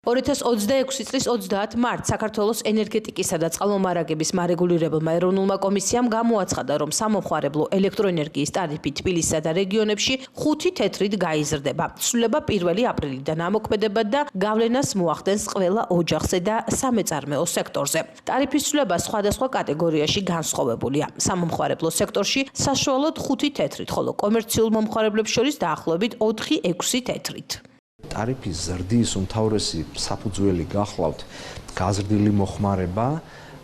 2026 წლის 30 მარტს საქართველოს ენერგეტიკისა და წყალმომარაგების მარეგულირებელმა ეროვნულმა კომისიამ გამოაცხადა, რომ სამომხმარებლო ელექტროენერგიის ტარიფი თბილისსა და რეგიონებში 5 თეთრით გაიზრდება. ცვლილება 1 აპრილიდან ამოქმედებად და გავლენას მოახდენს ყველა ოჯახზე და სამეწარმეო სექტორზე. ტარიფის ცვლილება სხვადასხვა კატეგორიაში განსხვავებულია. სამომხმარებლო სექტორში საშუალოდ 5 თეთრით, ხოლო კომერციულ მომხმარებლებს შორის დაახლოებით 4-6 თეთრით. ტარიფის ზრდის უმთავრესი საფუძველი გახლავთ გაზრდილი მოხმარება,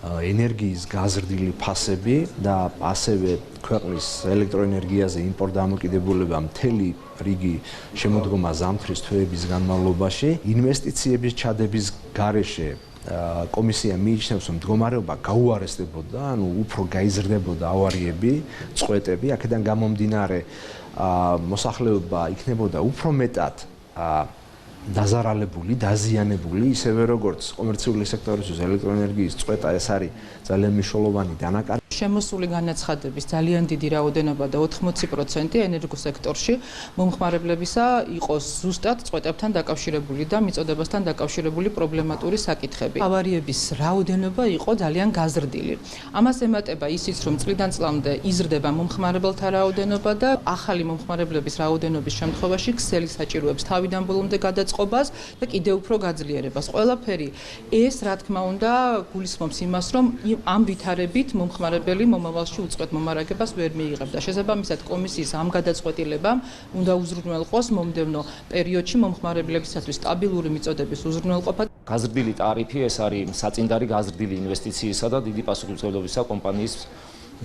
ენერგიის გაზრდილი ფასები და ასევე ქვეყნის ელექტროენერგიაზე იმპორტ-დამოკიდებულება მთელი რიგი შემოდგომა ზამთრის თვეების განმავლობაში. ინვესტიციების ჩადების გარეშე კომისია მიიჩნევს, რომ მდგომარეობა გაუარესდებოდა, ანუ უფრო გაიზრდებოდა ავარიები, წყვეტები, აქედან გამომდინარე მოსახლეობა იქნებოდა უფრო მეტად დაზარალებული, დაზიანებული, ისევე როგორც კომერციული სექტორისთვის ელექტროენერგიის წყვეტა ეს არის ძალიან მნიშვნელოვანი დანაკარგი. შემოსული განაცხადების ძალიან დიდი რაოდენობა და 80% ენერგოსექტორში მომხმარებლებისა იყოს ზუსტად წყვეტებთან დაკავშირებული და მიწოდებასთან დაკავშირებული პრობლემატური საკითხები. ავარიების რაოდენობა იყო ძალიან გაზრდილი. ამას ემატება ისიც, რომ წლიდან წლამდე იზრდება მომხმარებელთა რაოდენობა და ახალი მომხმარებლების რაოდენობის შემთხვევაში ქსელი საჭიროებს თავიდან ბოლომდე გადაწყობას და კიდევ უფრო გაძლიერებას. ყველაფერი ეს, რა თქმა უნდა, გულისხმობს იმას, რომ ამ ვითარებით მომხმარებელი მომავალში უწყვეტ მომარაგებას ვერ მიიღებდა. შესაბამისად, კომისიის ამ გადაწყვეტილებამ უნდა უზრუნველყოს მომდევნო პერიოდში მომხმარებლებისათვის სტაბილური მიწოდების უზრუნველყოფა. გაზრდილი ტარიფი ეს არის საწინდარი გაზრდილი ინვესტიციისა და დიდი პასუხისმგებლობისა კომპანიის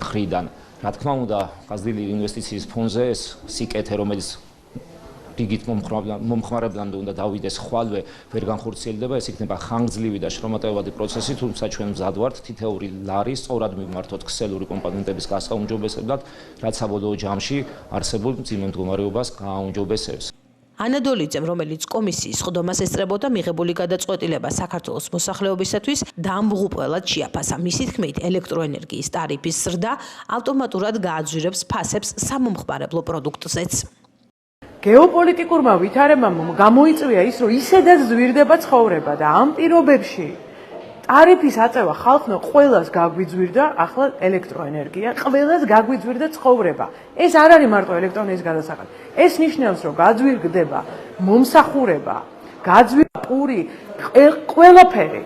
მხრიდან. რა თქმა უნდა, გაზრდილი ინვესტიციის ფონზე ეს სიკეთე, რომელიც რიგით მომხმარებლამდე უნდა დავიდეს ხვალვე ვერ განხორციელდება, ეს იქნება ხანგრძლივი და შრომატევადი პროცესი, თუმცა ჩვენ მზად ვართ თითოეული ლარი სწორად მივმართოთ ქსელური კომპონენტების გასაუმჯობესებლად, რაც საბოლოო ჯამში არსებულ მძიმე მდგომარეობას გააუმჯობესებს. ანა დოლიძემ, რომელიც კომისიის სხდომას ესწრებოდა, მიღებული გადაწყვეტილება საქართველოს მოსახლეობისათვის დამღუპველად შეაფასა. მისი თქმით, ელექტროენერგიის ტარიფის ზრდა ავტომატურად გააძვირებს ფასებს სამომხმარებლო პროდუქტზეც. გეოპოლიტიკურმა ვითარებამ გამოიწვია ის, რომ ისედაც ზვირდება ცხოვრება და ამ პირობებში ტარიფის აწევა ხალხმა ყველას გაგვიძვირდა, ახლა ელექტროენერგია, ყველას გაგვიძვირდა ცხოვრება. ეს არ არის მარტო ელექტროენერგიის გადასახადი. ეს ნიშნავს, რომ გაძვირდება მომსახურება, გაძვირდება პური, ყველაფერი.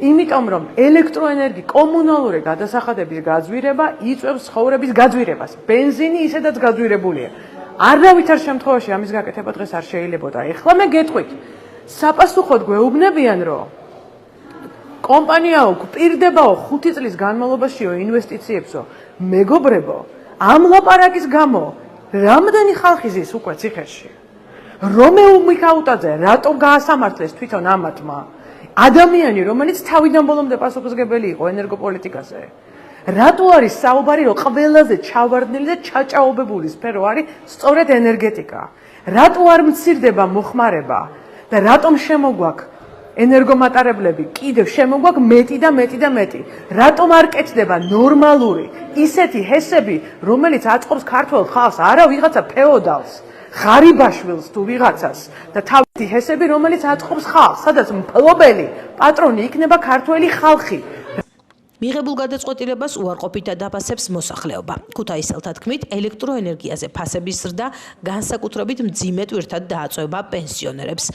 იმიტომ რომ ელექტროენერგი კომუნალური გადასახადების გაძვირება იწვევს ცხოვრების გაძვირებას. ბენზინი ისედაც გაძვირებულია. არავითარ შემთხვევაში ამის გაკეთება დღეს არ შეიძლებოდა. ეხლა მე გეტყვით, საპასუხოდ გვეუბნებიან, რომ კომპანიაო გვპირდებაო 5 წლის განმავლობაშიო ინვესტიციებსო, მეგობრებო, ამ ლაპარაკის გამო რამდენი ხალხი ზის უკვე ციხეში? რომეულ მიქაუტაძე რატომ გაასამართლეს თვითონ ამათმა? ადამიანი, რომელიც თავიდან ბოლომდე პასუხისმგებელი იყო ენერგოპოლიტიკაზე. რატო არის საუბარი, რომ ყველაზე ჩავარდნილი და ჩაჭაობებული სფერო არის სწორედ ენერგეტიკა? რატო არ მცირდება მოხმარება და რატომ შემოგვაქვს ენერგომატარებლები კიდევ შემოგვაქვს მეტი და მეტი და მეტი? რატომ არ კეთდება ნორმალური ისეთი ჰესები, რომელიც აწყობს ქართულ ხალხს, არა ვიღაცა ფეოდალს, ღარიბაშვილს თუ ვიღაცას და თავისი ჰესები, რომელიც აწყობს ხალხს, სადაც მფლობელი პატრონი იქნება ქართველი ხალხი. მიღებულ გადაწყვეტილებას უარყოფითად აფასებს მოსახლეობა. ქუთაისელთა თქმით, ელექტროენერგიაზე ფასების ზრდა განსაკუთრებით მძიმე ტვირთად დააწვევა პენსიონერებს.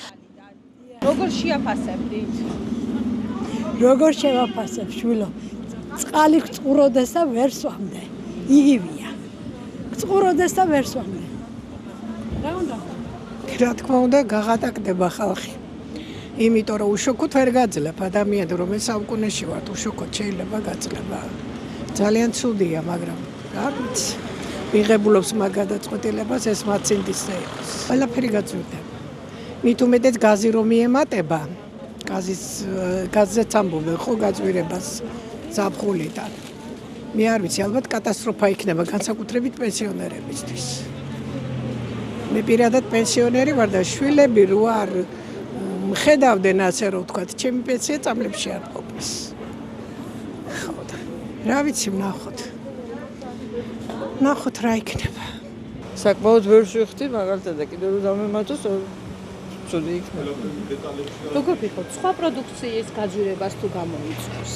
როგორ შეაფასებდით? როგორ შევაფასებ, შვილო? წყალი წყუროდეს და ვერ სვამდე. იგივეა. წყუროდეს და ვერ სვამდე. რა უნდა? რა თქმა უნდა, გაღატაკდება ხალხი. იმიტომ რომ უშოქოთ ვერ გაძლებ ადამიანს, რომელიც საუკუნეში ვართ, უშოქოთ შეიძლება გაძლება. ძალიან ცუდია, მაგრამ რა ვიცი. მიღებულობს მაგ გადაწყვეტილებას ეს მაცინდისზე იყოს. ყველაფერი გაძვირდება. მით უმეტეს გაზი რომ მიემატება, გაზზეც ამბობენ ხო გაძვირებას ზაფხულიდან. მე არ ვიცი, ალბათ კატასტროფა იქნება განსაკუთრებით პენსიონერებისთვის. მე პირადად პენსიონერი ვარ და შვილები რო არ ხედავდნენ ასე რომ ვთქვათ, ჩემი პენსია წამლებში არ ყოფნის. ხო და რა ვიცი, ნახოთ რა იქნება. საკმაოდ ვერ შევხვდი მაგალითად და კიდევ რომ დამემატოს ცუდი იქნება. როგორ ვიხოთ, სხვა პროდუქციის გაძვირებას თუ გამოიწვევს?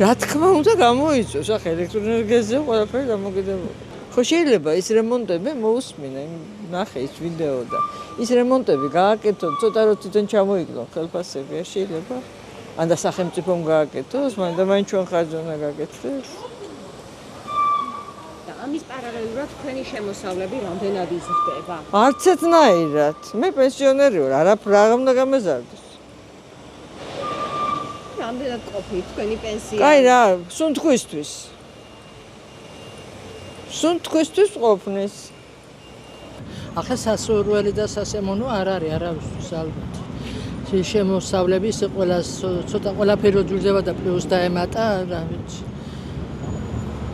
რა თქმა უნდა გამოიწვევს, ახლა ელექტროენერგიაზე ყველაფერი დამოკიდებული. ხო შეიძლება ის რემონტები მოусმინე, ნახე ის ვიდეო და ის რემონტები გააკეთოთ, ცოტა რო თვითონ ჩამოიგდო ხელფასები, არ შეიძლება? ან და სახელმწიფომ გააკეთოს, მაგრამ და მაინც ჩვენ ხარჯი უნდა გაკეთდეს. და ამის პარალელურად თქვენი შემოსავლები რამდენად იზრდება? არც ერთნაირად. მე პენსიონერი ვარ, რა უნდა გამეზარდოს. რამდენად ყოფით თქვენი პენსია? კაი რა, სუნთქვისთვის. სუნთქვისთვის ყოფნის. ახლა სასურველი და სასემონო არ არის არავისთვის ალბათ. შემოსავლები ცოტა ყველაფერი ძვირდება და პლუს დაემატა, რა ვიცი.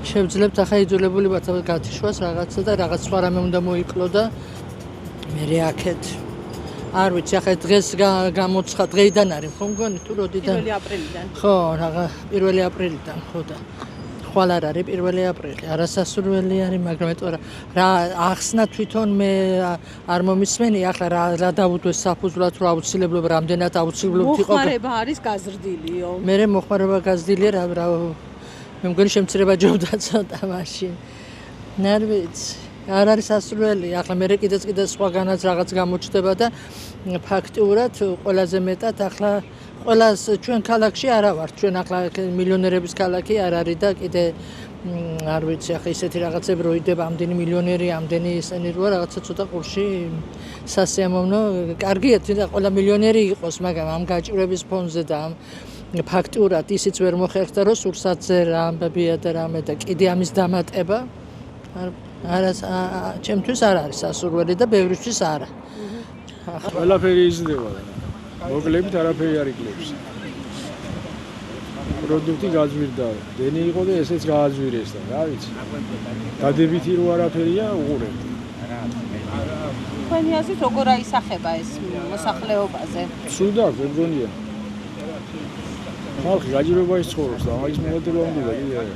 შევძლებთ ახლა იძულებული ვართ გათიშვას რაღაცა და რაღაც სხვა რამე უნდა მოიკლო და მე აქეთ არ ვიცი, ახლა დღეს გამოცხა დღეიდან არის ხო მგონი თუ როდიდან? 1 აპრილიდან. ხო, რაღა 1 აპრილიდან ხო და ხვალ არ არის 1 აპრილი, არასასურველი არის, მაგრამ ეტყობა რა ახსნა თვითონ მე არ მომისმენი, ახლა რა დავუდგეს საფუძვლად, რომ აუცილებლობა რამდენად აუცილებლად იყო. მოხმარება არის გაზრდილიო. მე მოხმარება გაზრდილია რა მე მგონი შემცირება ჯობდა ცოტა მაშინ. არ ვიცი, არ არის სასურველი, ახლა მე კიდე სხვაგანაც რაღაც გამოჩნდება და ფაქტიურად ყველაზე მეტად ახლა ყველას ჩვენ ქალაქში არა ვართ, ჩვენ ახლა მილიონერების ქალაქი არ არის და კიდე არ ვიცი, ახლა ისეთი რაღაცები რო იდება, ამდენი მილიონერი, ამდენი ისენი როა რაღაცა ცოტა ყურში სასიამოვნო, კარგია თუნდაც ყველა მილიონერი იყოს, მაგრამ ამ გაჭირვების ფონზე და ამ ფაქტურად ისიც ვერ მოხერხდა, რომ სურსათზე რამებია და რამე და კიდე ამის დამატება არა ჩემთვის არ არის სასურველი და ბევრისთვის არა. ყველაფერი იზრდება. მოკლებით არაფერი არ იკლებს. პროდუქტი გაძვირდა, დენი იყო და ესეც გააძვირეს და რა ვიცი. დადებითი რო არაფერია უყურებთ. თქვენი აზრით როგორ აისახება ეს მოსახლეობაზე? სუდარ გონია. ხალხი გაჯერებაში ცხოვრობს და მაგის მიღება უნდა კიდე არა.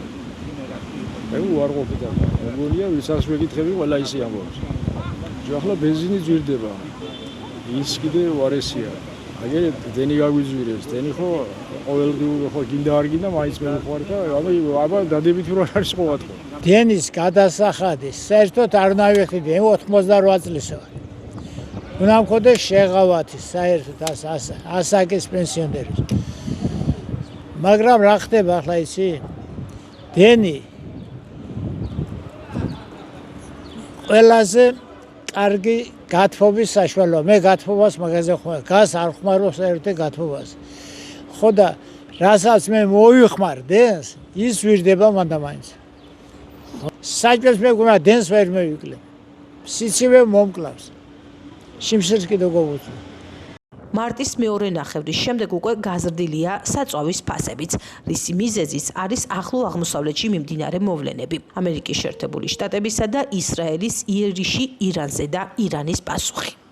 მე უარ ყოფილა. გონია ვისაც ვეკითხები ყველა ისე ამბობს. ახლა ბენზინი ძვირდება. ის კიდე უარესია. აგერ დენი გაგვიძვირებს, დენი ხო ყოველდღიური ხო გინდა არ გინდა, მაინც მე ვიყავ და აბა დადებითი რო არ არის ყოველდღე. დენის გადასახადის საერთოდ არ ნავიხდი 88 წლისა ვარ. უნდა მქონდეს შეღავათი საერთოდ ასაკის პენსიონერის. მაგრამ რა ხდება ახლა ისი? დენი ყველაზე კარგი გათბობის საშუალო. მე გათბობას მაგაზე ხმარ, გას არ ხმარობს ერთ გათბობას. ხო და რასაც მე მოვიხმარ დენს, ის ვირდება მანდამაინც. საჭმელს მე გუნა დენს ვერ მევიკლებ. სიცივე მომკლავს. შიმშილს კიდე გოვუწვი. მარტის მეორე ნახევრის შემდეგ უკვე გაზრდილია საწვავის ფასებიც, რისი მიზეზიც არის ახლო აღმოსავლეთში მიმდინარე მოვლენები. ამერიკის შეერთებული შტატებისა და ისრაელის იერიში ირანზე და ირანის პასუხი.